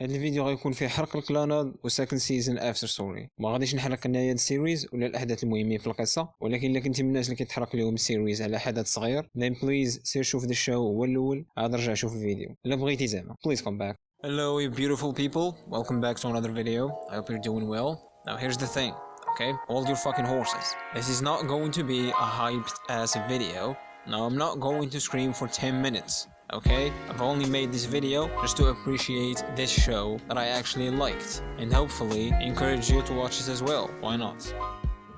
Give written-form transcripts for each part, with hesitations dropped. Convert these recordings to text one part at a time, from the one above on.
هذا الفيديو غيكون فيه حرق الكلاناد و second season after story. ما غاديش نحرق نهاية السيريز ولا الاحداث المهمين في القصه، ولكن الا كنتي من الناس اللي كيتحرق لهم السيريز على حدث صغير then please سير شوف ذا الشو هو الاول عاد رجع شوف الفيديو الا بغيتي زعما. Please come back. Hello you beautiful people, welcome back to another video. I hope you're doing well. Now here's the thing, okay, hold your fucking horses. This is not going to be a hyped ass video. Now I'm not going to scream for 10 minutes. Okay, I've only made this video just to appreciate this show that I actually liked and hopefully encourage you to watch it as well. Why not?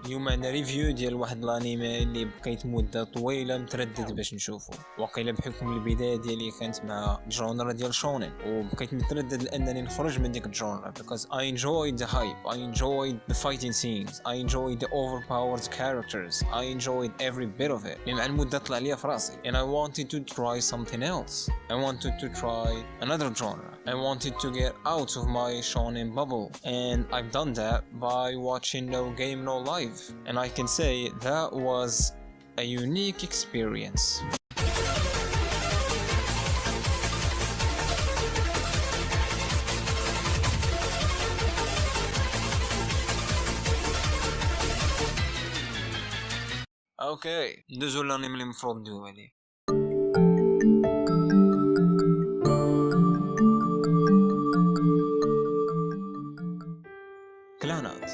اليوم عندنا ريفيو ديال واحد الانيمي اللي بقيت مده طويله متردد باش نشوفه، وقيله بحكم البدايه ديالي كانت مع جونرا ديال شونين وبقيت متردد لانني نخرج من ديك الجونرا because I enjoyed the hype, I enjoyed the fighting scenes, I enjoyed the overpowered characters, I enjoyed every bit of it. مع المده طلع لي في راسي and I wanted to try something else. I wanted to try another genre. I wanted to get out of my shonen bubble, and I've done that by watching No Game No Life. And I can say that was a unique experience. Okay, ندوزو للانيم اللي مفروض ندوزو عليه. Clannad,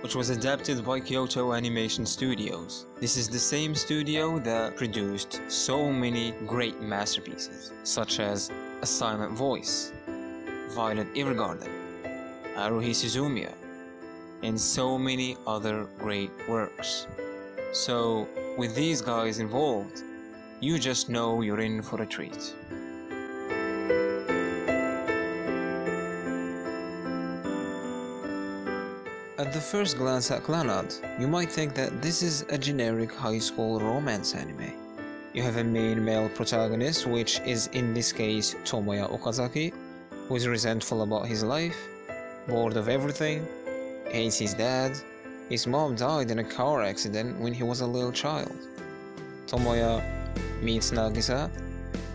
which was adapted by Kyoto Animation Studios. This is the same studio that produced so many great masterpieces, such as A Silent Voice, Violet Evergarden, Haruhi Suzumiya, and so many other great works. So, with these guys involved, you just know you're in for a treat. At the first glance at Clannad, you might think that this is a generic high school romance anime. You have a main male protagonist, which is in this case Tomoya Okazaki, who is resentful about his life, bored of everything, hates his dad. His mom died in a car accident when he was a little child. Tomoya meets Nagisa.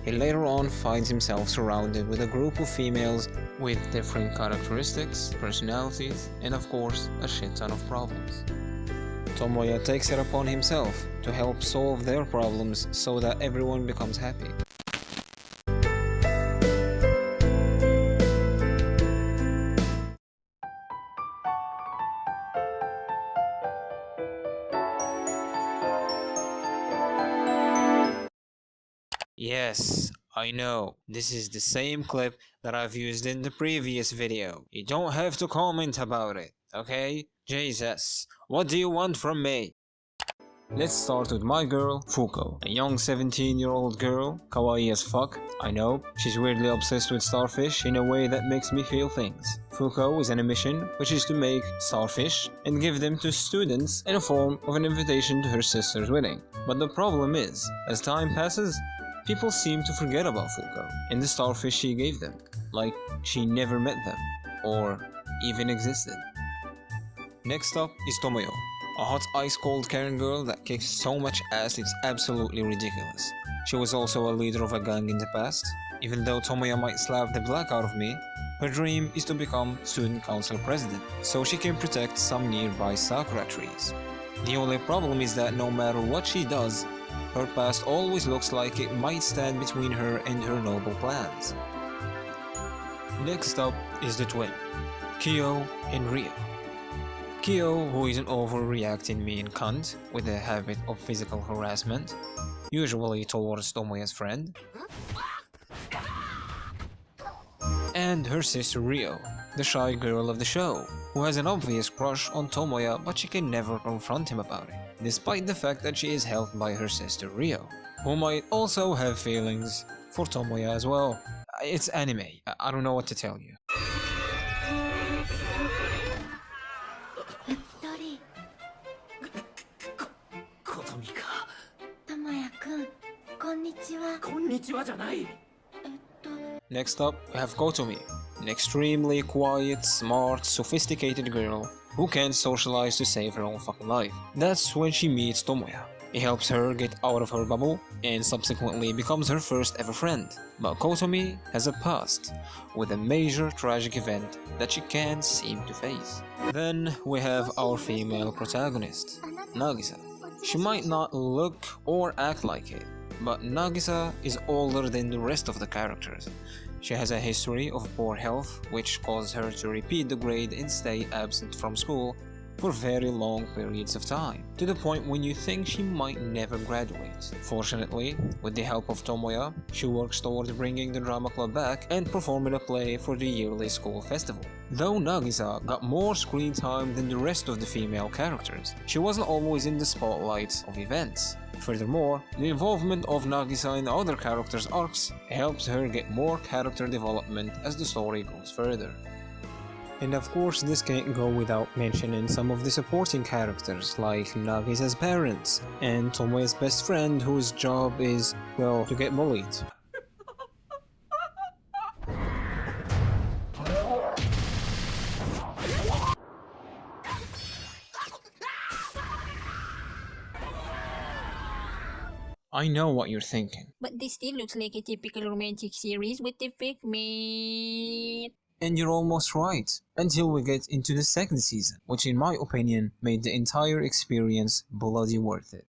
He later on finds himself surrounded with a group of females with different characteristics, personalities, and of course, a shit ton of problems. Tomoya takes it upon himself to help solve their problems so that everyone becomes happy. Yes, I know, this is the same clip that I've used in the previous video. You don't have to comment about it, okay? Jesus, what do you want from me? Let's start with my girl, Fuko, a young 17-year-old girl, kawaii as fuck, I know. She's weirdly obsessed with starfish in a way that makes me feel things. Fuko is on a mission, which is to make starfish and give them to students in a form of an invitation to her sister's wedding. But the problem is, as time passes, people seem to forget about Fuko and the starfish she gave them, like she never met them, or even existed. Next up is Tomoyo, a hot ice-cold Karen girl that kicks so much ass it's absolutely ridiculous. She was also a leader of a gang in the past. Even though Tomoyo might slap the black out of me, her dream is to become student council president, so she can protect some nearby sakura trees. The only problem is that no matter what she does, her past always looks like it might stand between her and her noble plans. Next up is the twin, Kyo and Rio. Kyo, who is an overreacting mean cunt with a habit of physical harassment, usually towards Tomoya's friend, and her sister Rio, the shy girl of the show, who has an obvious crush on Tomoya but she can never confront him about it, despite the fact that she is helped by her sister Rio, who might also have feelings for Tomoya as well. It's anime, I don't know what to tell you. Next up, we have Kotomi, an extremely quiet, smart, sophisticated girl who can't socialize to save her own fucking life. That's when she meets Tomoya. He helps her get out of her bubble and subsequently becomes her first ever friend. But Kotomi has a past with a major tragic event that she can't seem to face. Then we have our female protagonist, Nagisa. She might not look or act like it, but Nagisa is older than the rest of the characters. She has a history of poor health, which caused her to repeat the grade and stay absent from school for very long periods of time, to the point when you think she might never graduate. Fortunately, with the help of Tomoya, she works towards bringing the drama club back and performing a play for the yearly school festival. Though Nagisa got more screen time than the rest of the female characters, she wasn't always in the spotlight of events. Furthermore, the involvement of Nagisa in other characters' arcs helps her get more character development as the story goes further. And of course, this can't go without mentioning some of the supporting characters like Nagisa's parents and Tomoya's best friend whose job is, well, to get bullied. I know what you're thinking. But this still looks like a typical romantic series with the fake man. And you're almost right, until we get into the second season, which in my opinion made the entire experience bloody worth it.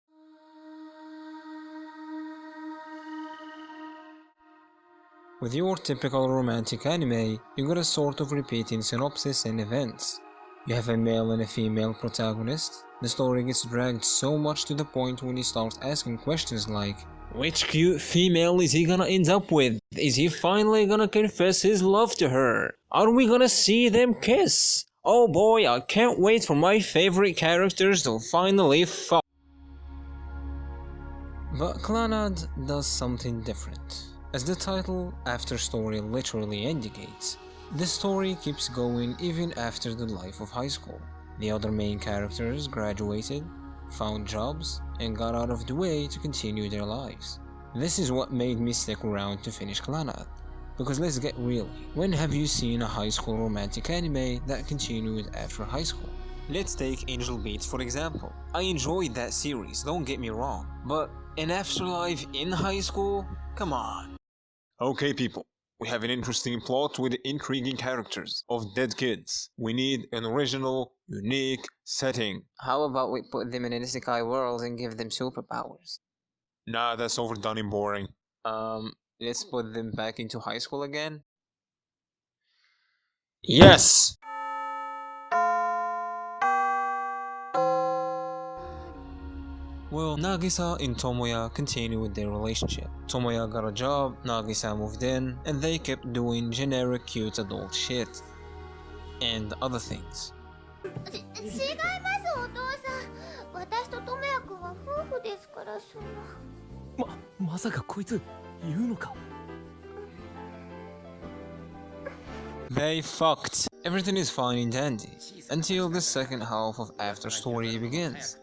With your typical romantic anime, you got a sort of repeating synopsis and events. You have a male and a female protagonist. The story gets dragged so much to the point when you start asking questions like, which cute female is he gonna end up with? Is he finally gonna confess his love to her? Are we gonna see them kiss? Oh boy, I can't wait for my favorite characters to finally fuck. But Clannad does something different. As the title After Story literally indicates, the story keeps going even after the life of high school. The other main characters graduated, found jobs, and got out of the way to continue their lives. This is what made me stick around to finish Clannad. Because let's get real, when have you seen a high school romantic anime that continued after high school? Let's take Angel Beats for example. I enjoyed that series, don't get me wrong, but an afterlife in high school? Come on. Okay people, we have an interesting plot with intriguing characters of dead kids. We need an original, unique setting. How about we put them in an isekai world and give them superpowers? Nah, that's overdone and boring. Let's put them back into high school again? Yes! Well, Nagisa and Tomoya continue with their relationship. Tomoya got a job, Nagisa moved in, and they kept doing generic cute adult shit. And other things. 違いますお父さん私と智也くんは夫婦ですからそのまさかこいつ言うのか They fucked. Everything is fine and dandy until the second half of After Story begins.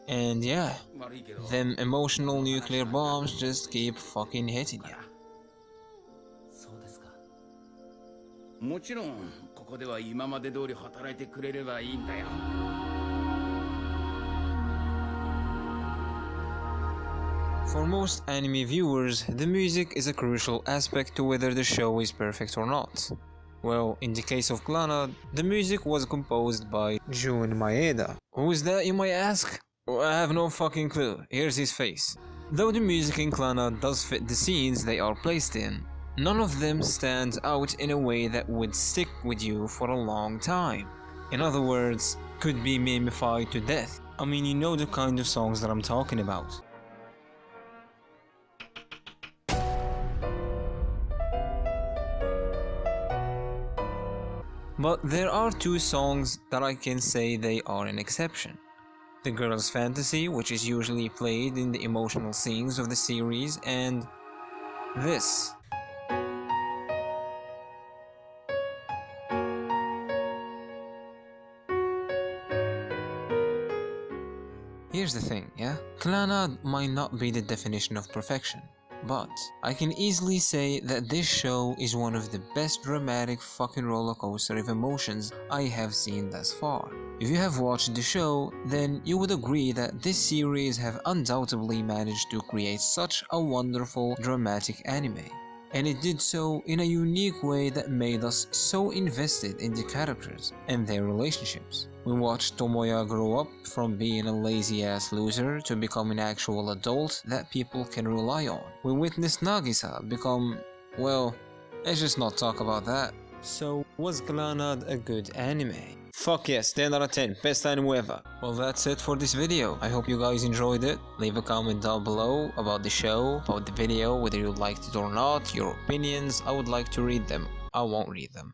And yeah, them emotional nuclear bombs just keep fucking hitting you. そうですかもちろんここでは今まで通り働いてくれればいいんだよ For most anime viewers, the music is a crucial aspect to whether the show is perfect or not. Well, in the case of Clannad, the music was composed by Jun Maeda. Who is that, you might ask? Well, I have no fucking clue. Here's his face. Though the music in Clannad does fit the scenes they are placed in, none of them stands out in a way that would stick with you for a long time. In other words, could be memified to death. I mean, you know the kind of songs that I'm talking about. But there are two songs that I can say they are an exception. The Girl's Fantasy, which is usually played in the emotional scenes of the series, and this. Here's the thing, yeah? Clannad might not be the definition of perfection, but I can easily say that this show is one of the best dramatic fucking roller coaster of emotions I have seen thus far. If you have watched the show, then you would agree that this series have undoubtedly managed to create such a wonderful dramatic anime. And it did so in a unique way that made us so invested in the characters and their relationships. We watched Tomoya grow up from being a lazy ass loser to become an actual adult that people can rely on. We witnessed Nagisa become, well, let's just not talk about that. So, was Clannad a good anime? Fuck yes, 10 out of 10, best anime ever. Well, that's it for this video. I hope you guys enjoyed it. Leave a comment down below about the show, about the video, whether you liked it or not, your opinions. I would like to read them. I won't read them.